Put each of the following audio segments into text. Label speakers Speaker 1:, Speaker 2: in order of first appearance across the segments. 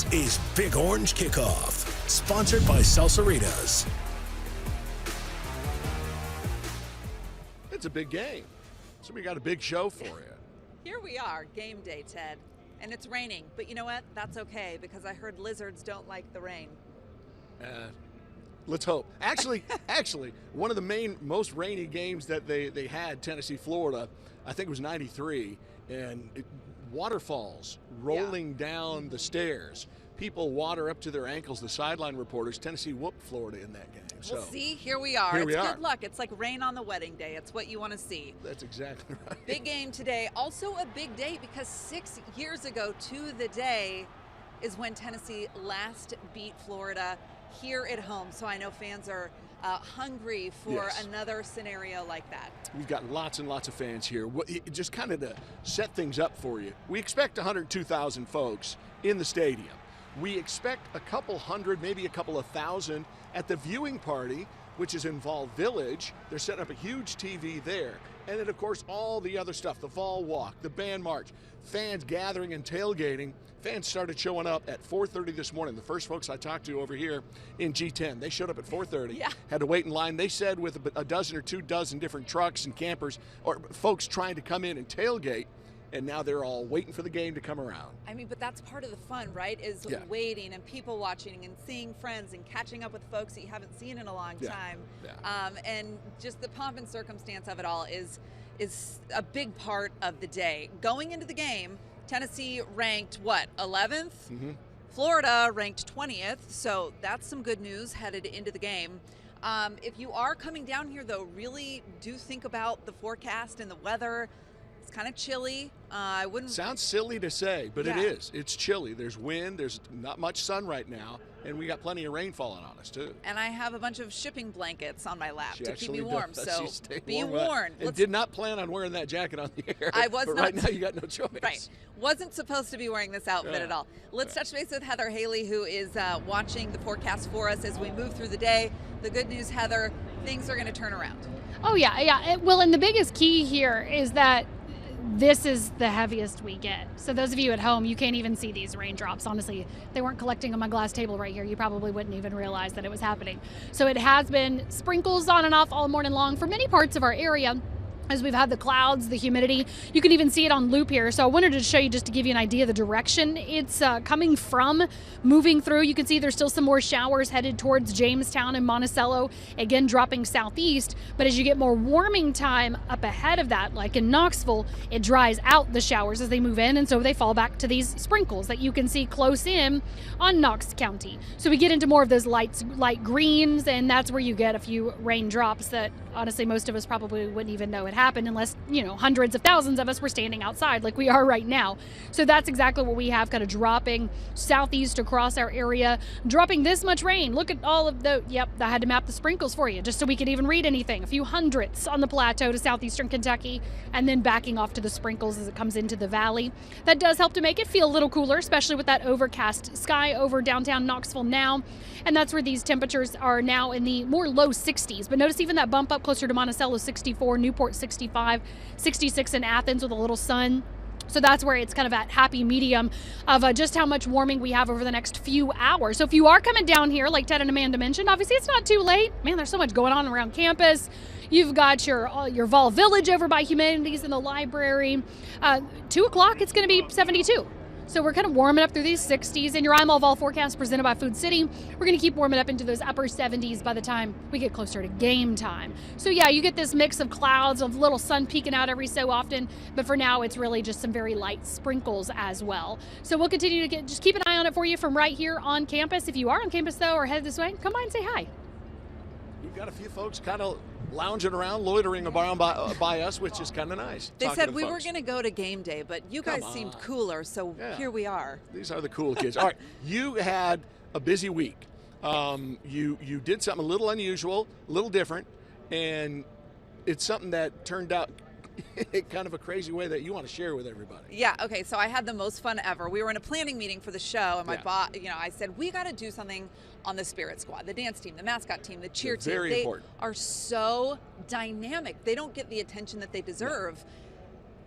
Speaker 1: This is Big Orange Kickoff, sponsored by Salsaritas.
Speaker 2: It's a big game, so we got a big show for you.
Speaker 3: Here we are, game day, Ted, and it's raining. But you know what? That's okay, because I heard lizards don't like the rain.
Speaker 2: Let's hope. Actually, one of the most rainy games that they had, Tennessee, Florida, I think it was 93, and waterfalls rolling down the stairs. People water up to their ankles, the sideline reporters. Tennessee whooped Florida in that game. So
Speaker 3: Well, see, here we are.
Speaker 2: Here we
Speaker 3: It's
Speaker 2: are.
Speaker 3: good luck. It's like rain on the wedding day. It's what you want to see.
Speaker 2: That's exactly right.
Speaker 3: Big game today. Also a big day because 6 years ago to the day is when Tennessee last beat Florida here at home. So I know fans are hungry for
Speaker 2: Yes.
Speaker 3: another scenario like that.
Speaker 2: We've got lots and lots of fans here. Just kind of to set things up for you, we expect 102,000 folks in the stadium. We expect a couple hundred, maybe a couple of thousand at the viewing party, which is in Vol Village. They're setting up a huge TV there. And then, of course, all the other stuff, the Vol Walk, the band march, fans gathering and tailgating. Fans started showing up at 4:30 this morning. The first folks I talked to over here in G10, they showed up at 4:30,
Speaker 3: Yeah.
Speaker 2: had to wait in line. They said with a dozen or 2 dozen different trucks and campers or folks trying to come in and tailgate, and now they're all waiting for the game to come around.
Speaker 3: I mean, but that's part of the fun, right? Is
Speaker 2: Yeah.
Speaker 3: waiting and people watching and seeing friends and catching up with folks that you haven't seen in a long
Speaker 2: Yeah.
Speaker 3: time.
Speaker 2: Yeah.
Speaker 3: And just the pomp and circumstance of it all is a big part of the day. Going into the game, Tennessee ranked, 11th?
Speaker 2: Mm-hmm.
Speaker 3: Florida ranked 20th, so that's some good news headed into the game. If you are coming down here, though, really do think about the forecast and the weather. It's kind of chilly. I wouldn't.
Speaker 2: Sounds silly to say, but it
Speaker 3: Yeah.
Speaker 2: is. It's chilly. There's wind. There's not much sun right now, and we got plenty of rain falling on us too.
Speaker 3: And I have a bunch of shipping blankets on my lap
Speaker 2: She
Speaker 3: to keep me
Speaker 2: actually
Speaker 3: warm.
Speaker 2: does.
Speaker 3: So
Speaker 2: She stayed
Speaker 3: be
Speaker 2: warm.
Speaker 3: warned.
Speaker 2: And did not plan on wearing that jacket on the air.
Speaker 3: I was
Speaker 2: but
Speaker 3: not.
Speaker 2: right now you got no choice.
Speaker 3: Right. Wasn't supposed to be wearing this outfit
Speaker 2: Yeah.
Speaker 3: at all. Let's touch base with Heather Haley, who is watching the forecast for us as we move through the day. The good news, Heather, things are going to turn around.
Speaker 4: Oh, yeah. Well, and the biggest key here is that this is the heaviest we get. So those of you at home, you can't even see these raindrops. Honestly, if they weren't collecting on my glass table right here, you probably wouldn't even realize that it was happening. So it has been sprinkles on and off all morning long for many parts of our area. As we've had the clouds, the humidity, you can even see it on loop here. So I wanted to show you just to give you an idea of the direction it's coming from, moving through. You can see there's still some more showers headed towards Jamestown and Monticello, again dropping southeast. But as you get more warming time up ahead of that, like in Knoxville, it dries out the showers as they move in, and so they fall back to these sprinkles that you can see close in on Knox County. So we get into more of those light greens, and that's where you get a few raindrops that honestly most of us probably wouldn't even know it happened unless, hundreds of thousands of us were standing outside like we are right now. So that's exactly what we have kind of dropping southeast across our area, dropping this much rain. Look at all of I had to map the sprinkles for you just so we could even read anything. A few hundredths on the plateau to southeastern Kentucky, and then backing off to the sprinkles as it comes into the valley. That does help to make it feel a little cooler, especially with that overcast sky over downtown Knoxville now. And that's where these temperatures are now in the more low 60s. But notice even that bump up closer to Monticello, 64, Newport 65, 66 in Athens with a little sun. So that's where it's kind of at happy medium of just how much warming we have over the next few hours. So if you are coming down here, like Ted and Amanda mentioned, obviously it's not too late. Man, there's so much going on around campus. You've got your Vol Village over by Humanities in the library. 2 o'clock, it's going to be 72. So we're kind of warming up through these 60s, and your I'm All Vol forecast presented by Food City, we're going to keep warming up into those upper 70s by the time we get closer to game time. So yeah, you get this mix of clouds, of little sun peeking out every so often, but for now it's really just some very light sprinkles as well. So we'll continue to just keep an eye on it for you from right here on campus. If you are on campus though, or headed this way, come by and say hi.
Speaker 2: We've got a few folks kind of lounging around, loitering around by us, which is kind of nice.
Speaker 3: They
Speaker 2: talking
Speaker 3: said
Speaker 2: to
Speaker 3: we were
Speaker 2: folks.
Speaker 3: going to go to game day, but you guys
Speaker 2: Come
Speaker 3: seemed
Speaker 2: on.
Speaker 3: cooler, so
Speaker 2: Yeah.
Speaker 3: here we are.
Speaker 2: These are the cool kids. All right, you had a busy week. You did something a little unusual, a little different, and it's something that turned out kind of a crazy way that you want to share with everybody.
Speaker 3: Yeah, okay, so I had the most fun ever. We were in a planning meeting for the show, and my
Speaker 2: Yeah.
Speaker 3: boss, I said, we got to do something on the Spirit Squad, the dance team, the mascot team, the cheer team.
Speaker 2: Very
Speaker 3: they
Speaker 2: important.
Speaker 3: are so dynamic. They don't get the attention that they deserve.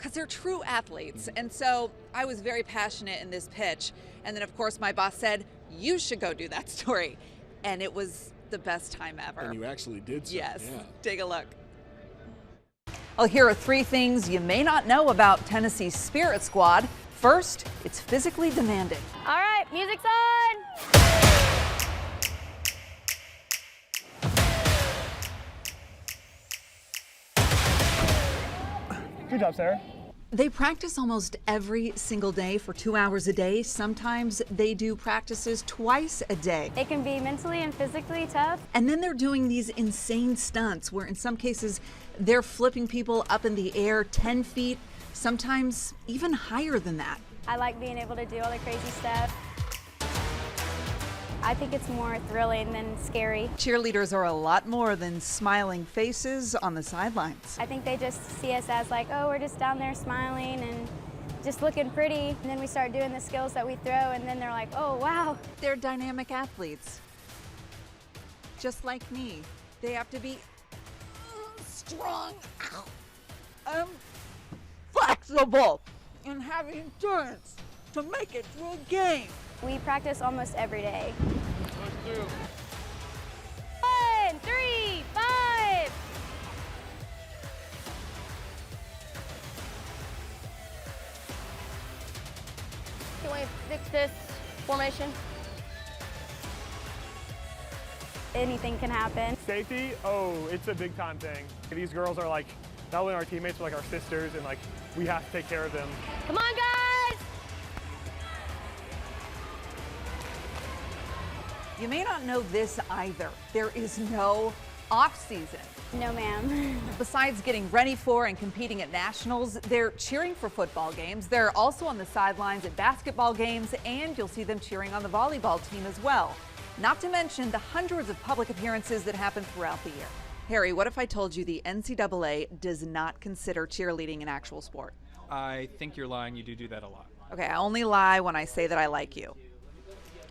Speaker 3: because they're true athletes. And so I was very passionate in this pitch. And then, of course, my boss said, you should go do that story. And it was the best time ever.
Speaker 2: And you actually did so.
Speaker 3: Yes.
Speaker 2: Yeah.
Speaker 3: Take a look. Well, here are 3 things you may not know about Tennessee's Spirit Squad. First, it's physically demanding.
Speaker 5: All right, music's on.
Speaker 6: Good job, Sarah.
Speaker 3: They practice almost every single day for 2 hours a day. Sometimes they do practices twice a day.
Speaker 5: It can be mentally and physically tough.
Speaker 3: And then they're doing these insane stunts where in some cases they're flipping people up in the air 10 feet, sometimes even higher than that.
Speaker 5: I like being able to do all the crazy stuff. I think it's more thrilling than scary.
Speaker 3: Cheerleaders are a lot more than smiling faces on the sidelines.
Speaker 5: I think they just see us as like, oh, we're just down there smiling and just looking pretty. And then we start doing the skills that we throw, and then they're like, oh, wow.
Speaker 3: They're dynamic athletes. Just like me. They have to be strong, flexible, and have endurance to make it through a game.
Speaker 5: We practice almost every day. 1, 3, 5. Can we fix this formation? Anything can happen.
Speaker 6: Safety, oh, it's a big time thing. These girls are like, not only our teammates, but like our sisters, and like, we have to take care of them.
Speaker 5: Come on, guys!
Speaker 3: You may not know this either. There is no off season.
Speaker 5: No, ma'am.
Speaker 3: Besides getting ready for and competing at nationals, they're cheering for football games. They're also on the sidelines at basketball games, and you'll see them cheering on the volleyball team as well. Not to mention the hundreds of public appearances that happen throughout the year. Harry, what if I told you the NCAA does not consider cheerleading an actual sport?
Speaker 7: I think you're lying. You do that a lot.
Speaker 3: Okay, I only lie when I say that I like you.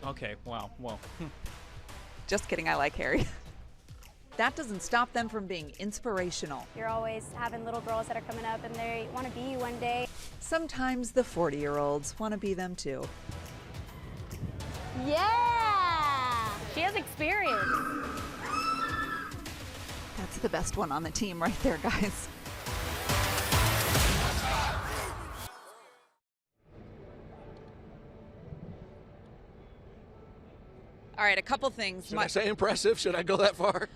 Speaker 7: Okay, wow, well.
Speaker 3: Just kidding, I like Harry. That doesn't stop them from being inspirational.
Speaker 5: You're always having little girls that are coming up and they want to be you one day.
Speaker 3: Sometimes the 40-year-olds want to be them too.
Speaker 5: Yeah! She has experience.
Speaker 3: That's the best one on the team right there, guys. All right, a couple things.
Speaker 2: Should I say impressive? Should I go that far?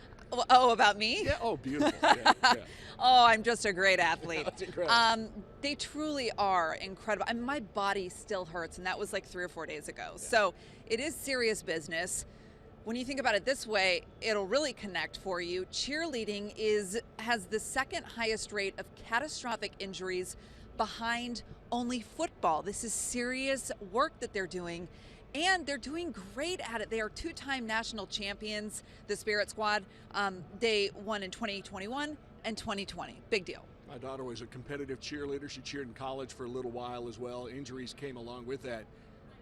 Speaker 3: Oh, about me?
Speaker 2: Yeah. Oh, beautiful. Yeah, yeah.
Speaker 3: Oh, I'm just a great athlete.
Speaker 2: That's incredible.
Speaker 3: They truly are incredible. I mean, my body still hurts, and that was like 3 or 4 days ago. Yeah. So it is serious business. When you think about it this way, it'll really connect for you. Cheerleading has the second highest rate of catastrophic injuries behind only football. This is serious work that they're doing. And they're doing great at it. They are 2-time national champions, the Spirit Squad. They won in 2021 and 2020. Big deal.
Speaker 2: My daughter was a competitive cheerleader. She cheered in college for a little while as well. Injuries came along with that.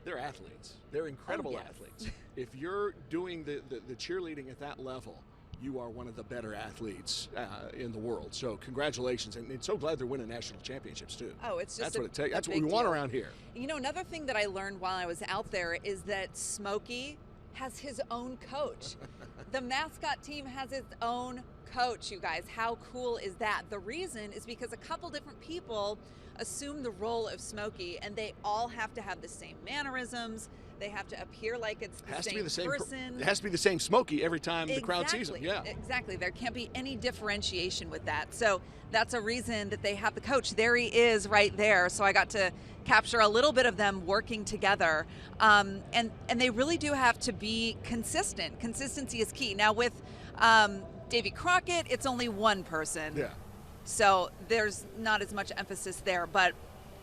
Speaker 2: They're athletes. They're incredible athletes. If you're doing the cheerleading at that level, you are one of the better athletes in the world. So congratulations, and so glad they're winning national championships too.
Speaker 3: Oh, it's just
Speaker 2: that's what it takes. That's what we want around here.
Speaker 3: You know, another thing that I learned while I was out there is that Smokey has his own coach. The mascot team has its own coach, you guys. How cool is that? The reason is because a couple different people assume the role of Smokey, and they all have to have the same mannerisms. They have to appear like it's the same person.
Speaker 2: It has to be the same Smokey every time the crowd sees him. Yeah,
Speaker 3: exactly. There can't be any differentiation with that. So that's a reason that they have the coach. There he is right there. So I got to capture a little bit of them working together. And they really do have to be consistent. Consistency is key. Now with Davy Crockett, it's only one person.
Speaker 2: Yeah.
Speaker 3: So there's not as much emphasis there. But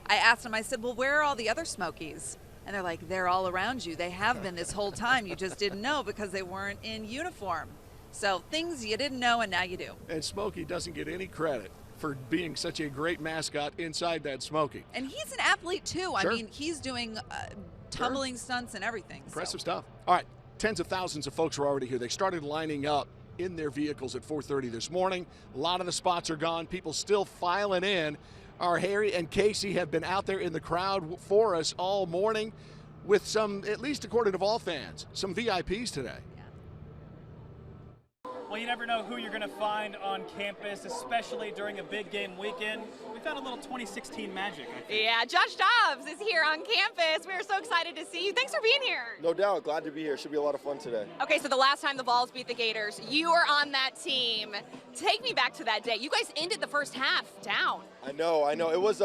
Speaker 3: I asked him, I said, well, where are all the other Smokies? And they're like, they're all around you. They have been this whole time. You just didn't know because they weren't in uniform. So things you didn't know, and now you do.
Speaker 2: And Smokey doesn't get any credit for being such a great mascot inside that Smokey.
Speaker 3: And he's an athlete, too.
Speaker 2: Sure.
Speaker 3: I mean, he's doing tumbling stunts and everything.
Speaker 2: Impressive stuff. All right, tens of thousands of folks are already here. They started lining up in their vehicles at 4:30 this morning. A lot of the spots are gone. People still filing in. Our Harry and Casey have been out there in the crowd for us all morning with some, at least according to all fans, some VIPs today.
Speaker 8: Well, you never know who you're going to find on campus, especially during a big game weekend. We found a little 2016 magic, I think.
Speaker 9: Yeah, Josh Dobbs is here on campus. We are so excited to see you. Thanks for being here.
Speaker 10: No doubt. Glad to be here. Should be a lot of fun today.
Speaker 9: Okay, so the last time the Vols beat the Gators, you were on that team. Take me back to that day. You guys ended the first half down.
Speaker 10: I know. It was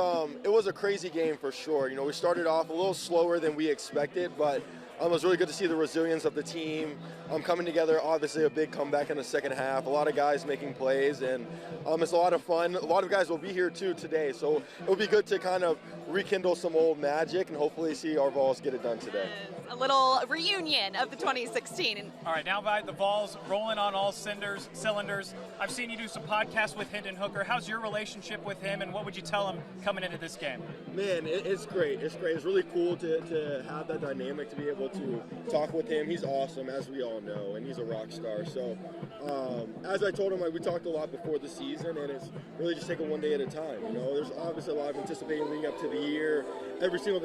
Speaker 10: a crazy game for sure. You know, we started off a little slower than we expected, but it was really good to see the resilience of the team coming together. Obviously, a big comeback in the second half. A lot of guys making plays, and it's a lot of fun. A lot of guys will be here too today, so it'll be good to kind of rekindle some old magic and hopefully see our Vols get it done today.
Speaker 9: A little reunion of the 2016.
Speaker 8: All right, now by the Vols rolling on all cylinders. I've seen you do some podcasts with Hendon Hooker. How's your relationship with him, and what would you tell him coming into this game?
Speaker 10: Man, it's great. It's great. It's really cool to have that dynamic, to be able to talk with him. He's awesome, as we all know, and he's a rock star. So as I told him, we talked a lot before the season, and it's really just taking one day at a time. You know, there's obviously a lot of anticipating leading up to the year, every single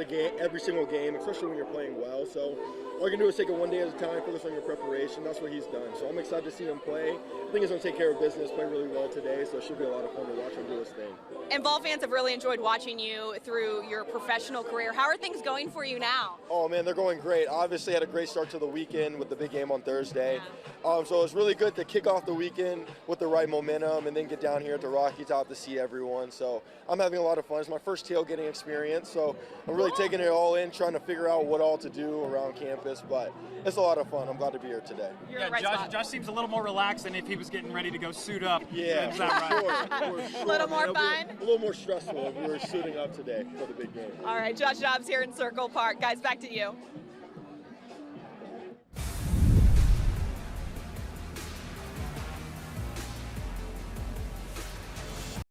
Speaker 10: game, especially when you're playing well. So all you can do is take it one day at a time, focus on your preparation. That's what he's done. So I'm excited to see him play. I think he's going to take care of business, play really well today, so it should be a lot of fun to watch him do his thing.
Speaker 9: And Vol fans have really enjoyed watching you through your professional career. How are things going for you now?
Speaker 10: Oh, man, they're going great. Obviously, had a great start to the weekend with the big game on Thursday. So it's really good to kick off the weekend with the right momentum and then get down here at the Rocky Top to see everyone. So I'm having a lot of fun. It's my first tailgating experience, so I'm really taking it all in, trying to figure out what all to do around campus, but it's a lot of fun. I'm glad to be here today.
Speaker 8: Josh seems a little more relaxed than if he was getting ready to go suit up.
Speaker 10: Yeah,
Speaker 8: Is that right?
Speaker 10: for sure.
Speaker 9: A little more fun?
Speaker 10: A little more stressful if we were suiting up today for the big game.
Speaker 9: All right, Josh Dobbs here in Circle Park. Guys, back to you.